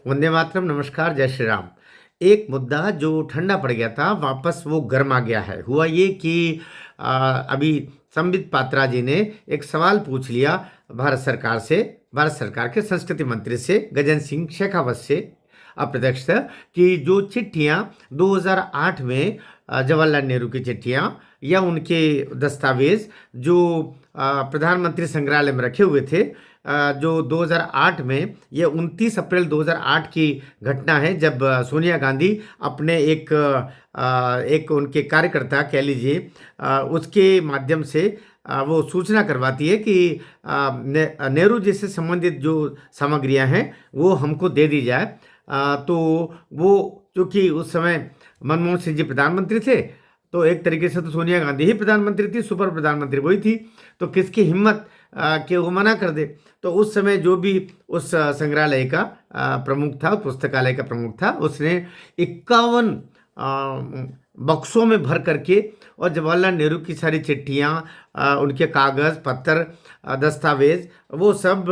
वंदे मातरम, नमस्कार, जय श्री राम। एक मुद्दा जो ठंडा पड़ गया था वापस वो गर्मा गया है। हुआ ये कि अभी संबित पात्रा जी ने एक सवाल पूछ लिया भारत सरकार से, भारत सरकार के संस्कृति मंत्री से, गजेंद्र सिंह शेखावत से, अप्रत्यक्ष, कि जो चिट्ठियां 2008 में जवाहरलाल नेहरू की चिट्ठियां या उनके दस्तावेज जो प्रधानमंत्री संग्रहालय में रखे हुए थे, जो 2008 में, ये 29 अप्रैल 2008 की घटना है जब सोनिया गांधी अपने एक उनके कार्यकर्ता कह लीजिए, उसके माध्यम से वो सूचना करवाती है कि नेहरू जी से संबंधित जो सामग्रियां हैं वो हमको दे दी जाए। तो वो, चूंकि उस समय मनमोहन सिंह जी प्रधानमंत्री थे, तो एक तरीके से तो सोनिया गांधी ही प्रधानमंत्री थी, सुपर प्रधानमंत्री वही थी, तो किसकी हिम्मत कि वो मना कर दे। तो उस समय जो भी उस संग्रहालय का प्रमुख था, पुस्तकालय का प्रमुख था, उसने 51 बक्सों में भर करके और जवाहरलाल नेहरू की सारी चिट्ठियाँ, उनके कागज़ पत्र, दस्तावेज, वो सब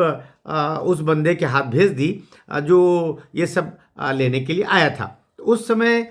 उस बंदे के हाथ भेज दी जो ये सब लेने के लिए आया था। तो उस समय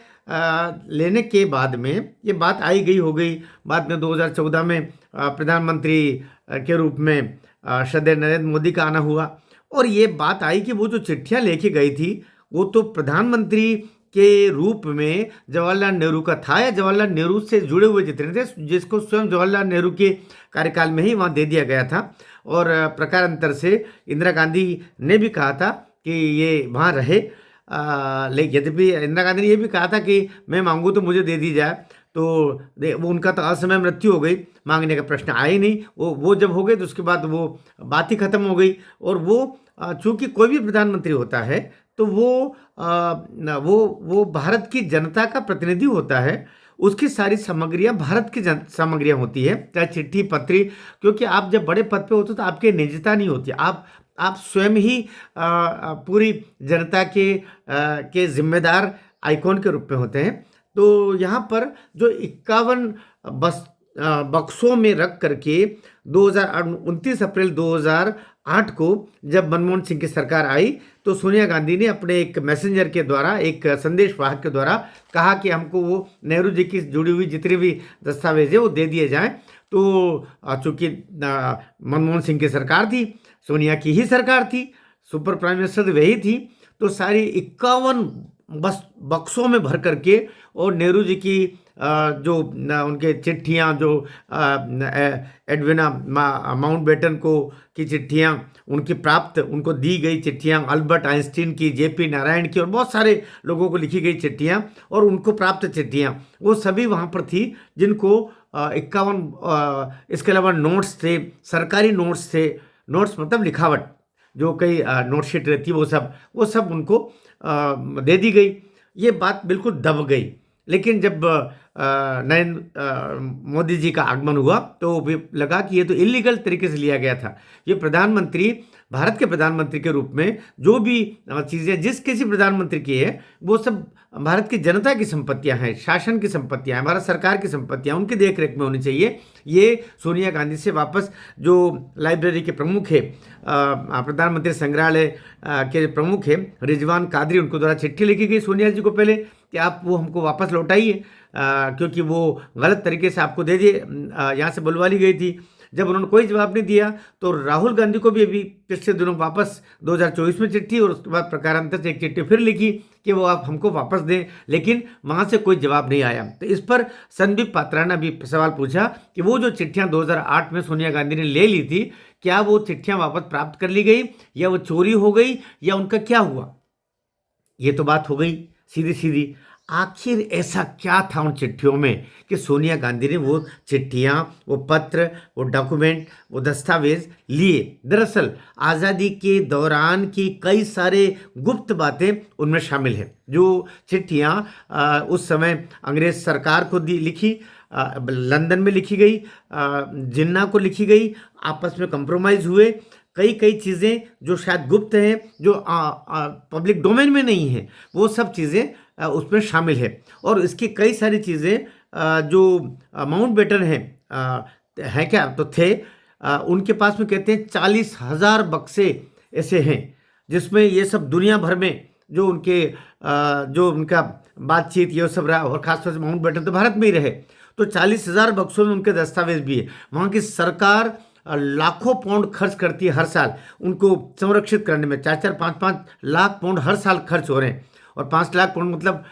लेने के बाद में ये बात आई गई हो गई। बाद में 2014 में प्रधानमंत्री के रूप में श्रद्धेय नरेंद्र मोदी का आना हुआ, और ये बात आई कि वो जो चिट्ठियां लेके गई थी वो तो प्रधानमंत्री के रूप में जवाहरलाल नेहरू का था, या जवाहरलाल नेहरू से जुड़े हुए जितने थे, जिसको स्वयं जवाहरलाल नेहरू के कार्यकाल में ही वहाँ दे दिया गया था। और प्रकारांतर से इंदिरा गांधी ने भी कहा था कि ये वहाँ रहे, लेकिन यद्यपि इंदिरा गांधी ने ये भी कहा था कि मैं मांगू तो मुझे दे दी जाए, तो वो उनका तो असमय मृत्यु हो गई, मांगने का प्रश्न आया ही नहीं। वो जब हो गए तो उसके बाद वो बात ही खत्म हो गई। और वो चूंकि कोई भी प्रधानमंत्री होता है तो वो भारत की जनता का प्रतिनिधि होता है, उसकी सारी सामग्रियां भारत की सामग्रियां होती है, चाहे चिट्ठी पत्री, क्योंकि आप जब बड़े पद पे होते हो तो आपकी निजता नहीं होती, आप स्वयं ही पूरी जनता के जिम्मेदार आइकॉन के रूप में होते हैं। तो यहाँ पर जो 51 बक्सों में रख करके 29 अप्रैल 2008 को जब मनमोहन सिंह की सरकार आई, तो सोनिया गांधी ने अपने एक मैसेंजर के द्वारा, एक संदेश वाहक के द्वारा कहा कि हमको वो नेहरू जी की जुड़ी हुई जितनी भी दस्तावेज है वो दे दिए जाएं। तो चूंकि मनमोहन सिंह की सरकार थी, सोनिया की ही सरकार थी, सुपर प्राइम मिनिस्टर तो वही थी, तो सारी 51 बक्सों में भर करके, और नेहरू जी की जो उनके चिट्ठियाँ, जो एडविना माउंटबेटन को की चिट्ठियाँ, उनकी प्राप्त, उनको दी गई चिट्ठियाँ, अल्बर्ट आइंस्टीन की, जेपी नारायण की, और बहुत सारे लोगों को लिखी गई चिट्ठियाँ और उनको प्राप्त चिट्ठियाँ, वो सभी वहाँ पर थी, जिनको 51, इसके अलावा नोट्स थे, सरकारी नोट्स थे, नोट्स मतलब लिखावट, जो कई नोटशीट रहती है, वो सब उनको दे दी गई। ये बात बिल्कुल दब गई। लेकिन जब नरेंद्र मोदी जी का आगमन हुआ तो भी लगा कि ये तो इलीगल तरीके से लिया गया था। ये प्रधानमंत्री, भारत के प्रधानमंत्री के रूप में जो भी चीज़ें जिस किसी प्रधानमंत्री की है, वो सब भारत की जनता की संपत्तियां हैं, शासन की संपत्तियां हैं, भारत सरकार की संपत्तियां उनकी देख रेख में होनी चाहिए। ये सोनिया गांधी से वापस जो लाइब्रेरी के प्रमुख है, प्रधानमंत्री संग्रहालय के प्रमुख है रिजवान कादरी, उनको द्वारा चिट्ठी लिखी गई सोनिया जी को पहले कि आप वो हमको वापस लौटाइए, क्योंकि वो गलत तरीके से आपको दे दिए, यहाँ से बुलवा ली गई थी। जब उन्होंने कोई जवाब नहीं दिया तो राहुल गांधी को भी अभी पिछले दिनों वापस 2024 में चिट्ठी, और उसके बाद प्रकारांतर से एक चिट्ठी फिर लिखी कि वो आप हमको वापस दें, लेकिन वहाँ से कोई जवाब नहीं आया। तो इस पर संदीप पात्रा ने भी सवाल पूछा कि वो जो चिट्ठियाँ 2008 में सोनिया गांधी ने ले ली थी, क्या वो चिट्ठियाँ वापस प्राप्त कर ली गई, या वो चोरी हो गई, या उनका क्या हुआ। ये तो बात हो गई सीधी सीधी। आखिर ऐसा क्या था उन चिट्ठियों में कि सोनिया गांधी ने वो चिट्ठियाँ, वो पत्र, वो डॉक्यूमेंट, वो दस्तावेज लिए। दरअसल आज़ादी के दौरान की कई सारे गुप्त बातें उनमें शामिल हैं। जो चिट्ठियाँ उस समय अंग्रेज सरकार को लिखी, लंदन में लिखी गई, जिन्ना को लिखी गई, आपस में कंप्रोमाइज़ हुए, कई चीज़ें जो शायद गुप्त हैं, जो पब्लिक डोमेन में नहीं है, वो सब चीज़ें उसमें शामिल है। और इसकी कई सारी चीज़ें जो माउंटबेटन है क्या तो थे, उनके पास में कहते हैं 40,000 बक्से ऐसे हैं जिसमें ये सब दुनिया भर में जो उनके जो उनका बातचीत ये सब रहा, और खासतौर से माउंटबेटन तो भारत में ही रहे, तो 40,000 बक्सों में उनके दस्तावेज भी है। वहाँ की सरकार लाखों पाउंड खर्च करती है हर साल उनको संरक्षित करने में। 4-5 पाउंड हर साल खर्च हो रहे हैं, और 5 लाख पाउंड मतलब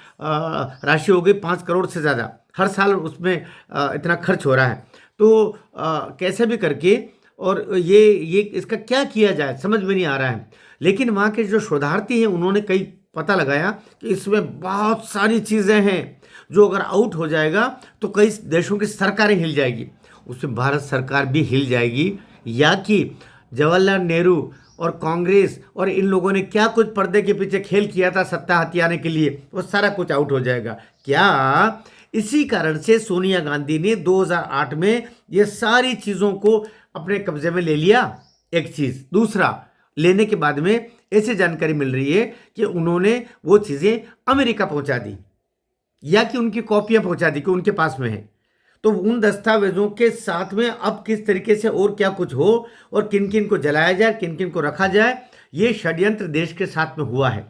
राशि हो गई 5 करोड़ से ज़्यादा हर साल उसमें इतना खर्च हो रहा है। तो कैसे भी करके, और ये इसका क्या किया जाए समझ में नहीं आ रहा है। लेकिन वहाँ के जो शोधार्थी हैं उन्होंने कई पता लगाया कि इसमें बहुत सारी चीज़ें हैं जो अगर आउट हो जाएगा तो कई देशों की सरकारें हिल जाएगी, उसमें भारत सरकार भी हिल जाएगी। या कि जवाहरलाल नेहरू और कांग्रेस और इन लोगों ने क्या कुछ पर्दे के पीछे खेल किया था सत्ता हथियाने के लिए, वो सारा कुछ आउट हो जाएगा। क्या इसी कारण से सोनिया गांधी ने 2008 में ये सारी चीज़ों को अपने कब्जे में ले लिया? एक चीज़। दूसरा, लेने के बाद में ऐसी जानकारी मिल रही है कि उन्होंने वो चीज़ें अमेरिका पहुंचा दी, या कि उनकी कॉपियां पहुंचा दी कि उनके पास में है। तो उन दस्तावेजों के साथ में अब किस तरीके से और क्या कुछ हो, और किन किन को जलाया जाए, किन किन को रखा जाए, ये षड्यंत्र देश के साथ में हुआ है।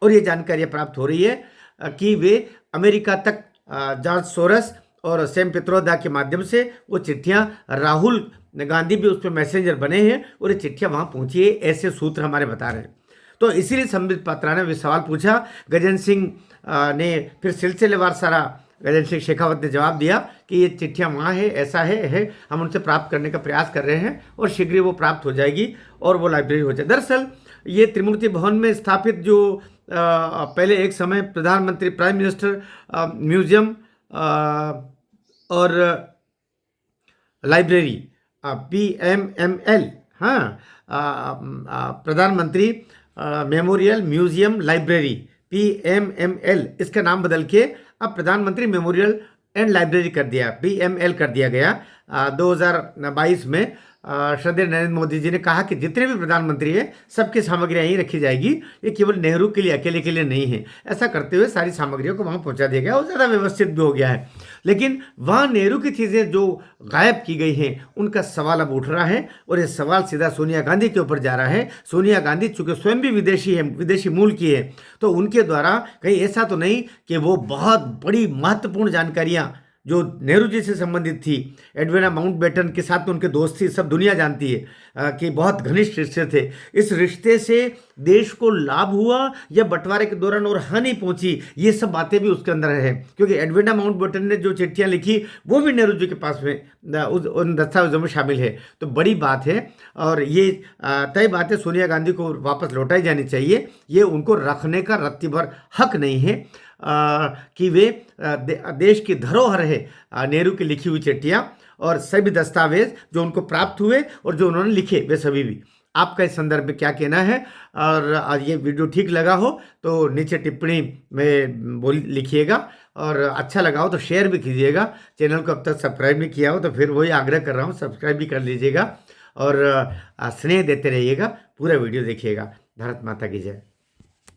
और ये जानकारियां प्राप्त हो रही है कि वे अमेरिका तक जॉर्ज सोरस और सैम पित्रोदा के माध्यम से वो चिट्ठियां, राहुल गांधी भी उस पर मैसेंजर बने हैं और ये चिट्ठियां वहां पहुंची है, ऐसे सूत्र हमारे बता रहे हैं। तो इसीलिए संबित पात्रा ने भी सवाल पूछा। गजेंद्र सिंह ने फिर सिलसिलेवार सारा गजेंद्र सिंह शेखावत ने जवाब दिया कि ये चिट्ठियां वहाँ है, ऐसा है, हम उनसे प्राप्त करने का प्रयास कर रहे हैं और शीघ्र ही वो प्राप्त हो जाएगी और वो लाइब्रेरी हो जाए। दरअसल ये त्रिमूर्ति भवन में स्थापित जो पहले एक समय प्रधानमंत्री प्राइम मिनिस्टर म्यूजियम और लाइब्रेरी PMML, हाँ, प्रधानमंत्री मेमोरियल म्यूजियम लाइब्रेरी PMML, इसका नाम बदल के अब प्रधानमंत्री मेमोरियल एंड लाइब्रेरी कर दिया, PML कर दिया गया। 2022 में श्रद्धेय नरेंद्र मोदी जी ने कहा कि जितने भी प्रधानमंत्री हैं सबकी सामग्रियां यहीं रखी जाएगी, ये केवल नेहरू के लिए अकेले के लिए नहीं है। ऐसा करते हुए सारी सामग्रियों को वहाँ पहुँचा दिया गया और ज़्यादा व्यवस्थित भी हो गया है। लेकिन वहाँ नेहरू की चीज़ें जो गायब की गई हैं उनका सवाल अब उठ रहा है, और ये सवाल सीधा सोनिया गांधी के ऊपर जा रहा है। सोनिया गांधी चूँकि स्वयं भी विदेशी है, विदेशी मूल की है, तो उनके द्वारा कहीं ऐसा तो नहीं कि वो बहुत बड़ी महत्वपूर्ण जानकारियाँ जो नेहरू जी से संबंधित थी, एडविना माउंटबेटन के साथ में उनके दोस्त थी, सब दुनिया जानती है कि बहुत घनिष्ठ रिश्ते थे। इस रिश्ते से देश को लाभ हुआ या बंटवारे के दौरान और हानि पहुंची, ये सब बातें भी उसके अंदर है। क्योंकि एडविना माउंटबेटन ने जो चिट्ठियां लिखी वो भी नेहरू जी के पास में उन दस्तावेजों में शामिल है। तो बड़ी बात है, और ये तय बात है, सोनिया गांधी को वापस लौटाई जानी चाहिए। ये उनको रखने का रत्ती भर हक नहीं है कि वे देश की धरोहर है नेहरू की लिखी हुई चिट्ठियाँ और सभी दस्तावेज जो उनको प्राप्त हुए और जो उन्होंने लिखे वे सभी भी। आपका इस संदर्भ में क्या कहना है? और ये वीडियो ठीक लगा हो तो नीचे टिप्पणी में लिखिएगा, और अच्छा लगा हो तो शेयर भी कीजिएगा। चैनल को अब तक सब्सक्राइब नहीं किया हो तो फिर वही आग्रह कर रहा हूँ, सब्सक्राइब भी कर लीजिएगा और स्नेह देते रहिएगा। पूरा वीडियो देखिएगा। भारत माता की जय।